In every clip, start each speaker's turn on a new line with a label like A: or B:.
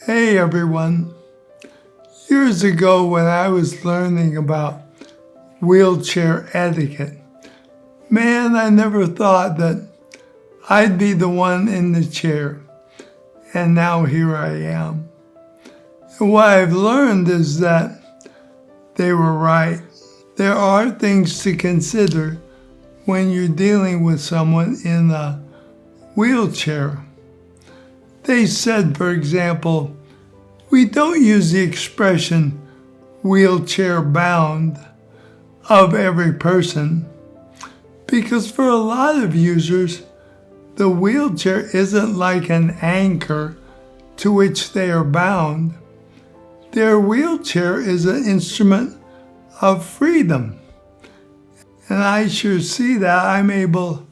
A: Hey everyone. Years ago when I was learning about wheelchair etiquette, man, I never thought that I'd be the one in the chair. And now here I am. And what I've learned is that they were right. There are things to consider when you're dealing with someone in a wheelchair. They said, for example, we don't use the expression wheelchair bound of every person because for a lot of users, the wheelchair isn't like an anchor to which they are bound. Their wheelchair is an instrument of freedom. And I sure see that. I'm able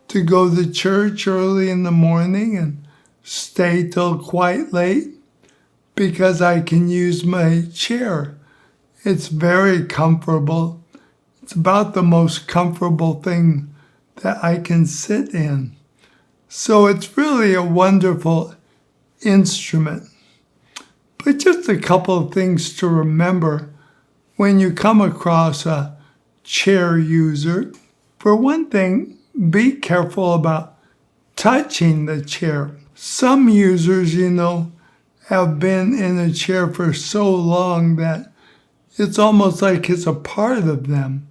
A: to go to church early in the morning and stay till quite late because I can use my chair. It's very comfortable. It's about the most comfortable thing that I can sit in. So it's really a wonderful instrument. But just a couple of things to remember when you come across a chair user. For one thing, be careful about touching the chair. Some users, have been in a chair for so long that it's almost like it's a part of them.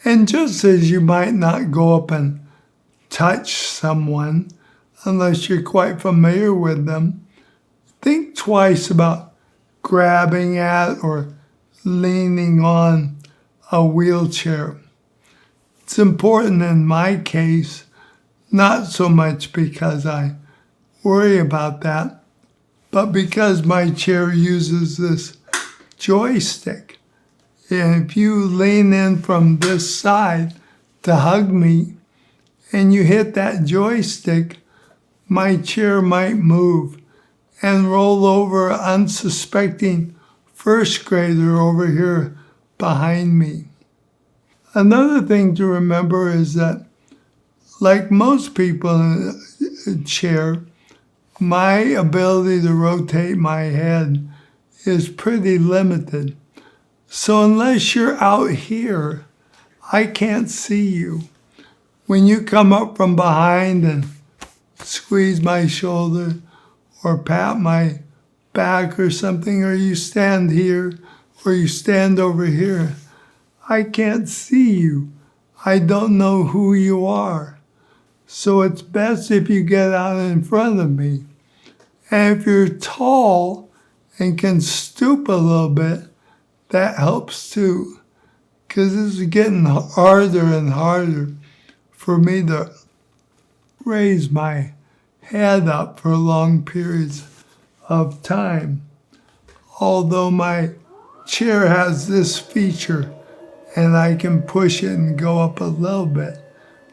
A: And just as you might not go up and touch someone unless you're quite familiar with them, think twice about grabbing at or leaning on a wheelchair. It's important in my case, not so much because I worry about that, but because my chair uses this joystick. And if you lean in from this side to hug me and you hit that joystick, my chair might move and roll over an unsuspecting first grader over here behind me. Another thing to remember is that, like most people in a chair, my ability to rotate my head is pretty limited. So unless you're out here, I can't see you. When you come up from behind and squeeze my shoulder or pat my back or something, or you stand here or you stand over here, I can't see you. I don't know who you are. So it's best if you get out in front of me. And if you're tall and can stoop a little bit, that helps too. Because it's getting harder and harder for me to raise my head up for long periods of time. Although my chair has this feature and I can push it and go up a little bit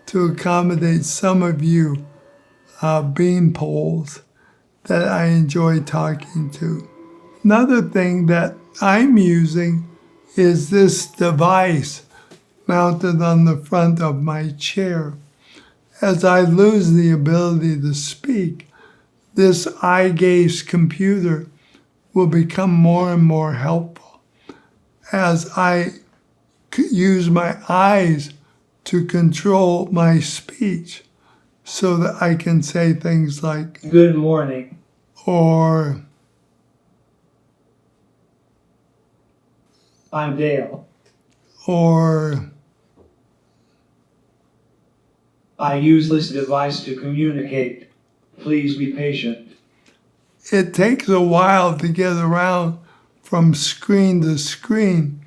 A: to accommodate some of you bean poles that I enjoy talking to. Another thing that I'm using is this device mounted on the front of my chair. As I lose the ability to speak, this eye gaze computer will become more and more helpful as I use my eyes to control my speech so that I can say things like,
B: "Good morning,"
A: or
B: "I'm Dale,"
A: or
B: "I use this device to communicate. Please be patient."
A: it takes a while to get around from screen to screen,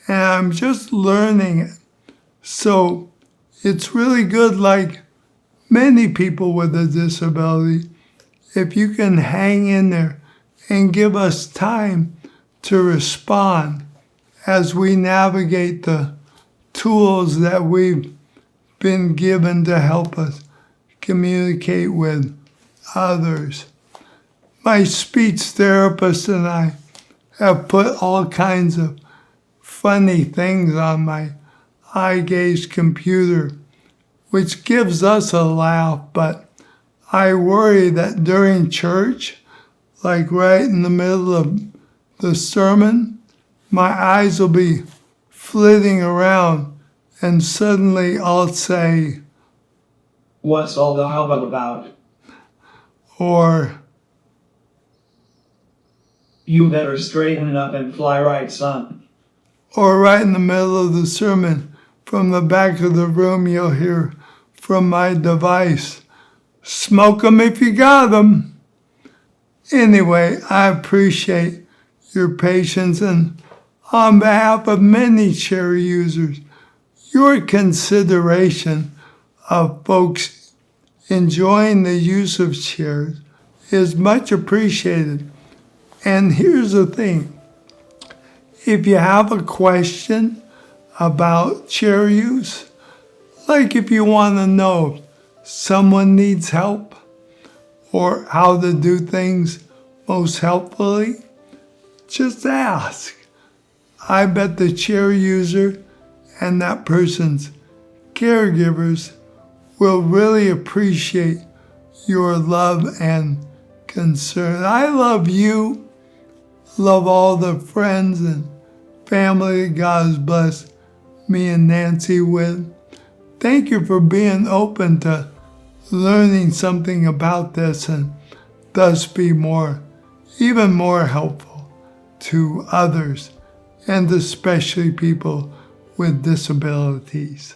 A: and I'm just learning it. So it's really good, like many people with a disability, if you can hang in there and give us time to respond as we navigate the tools that we've been given to help us communicate with others. My speech therapist and I have put all kinds of funny things on my eye gaze computer, which gives us a laugh, but I worry that during church, like right in the middle of the sermon, my eyes will be flitting around and suddenly I'll say,
B: "What's all the hubbub about?
A: or
B: You better straighten it up and fly right, son."
A: right in the middle of the sermon, from the back of the room, you'll hear from my device, "Smoke 'em if you got 'em." Anyway, I appreciate your patience, and on behalf of many chair users, your consideration of folks enjoying the use of chairs is much appreciated. And here's the thing. If you have a question about chair use, like if you want to know if someone needs help or how to do things most helpfully, just ask. I bet the chair user and that person's caregivers will really appreciate your love and concern. I love you, love all the friends and family that God has blessed me and Nancy with. Thank you for being open to learning something about this and thus be even more helpful to others and especially people with disabilities.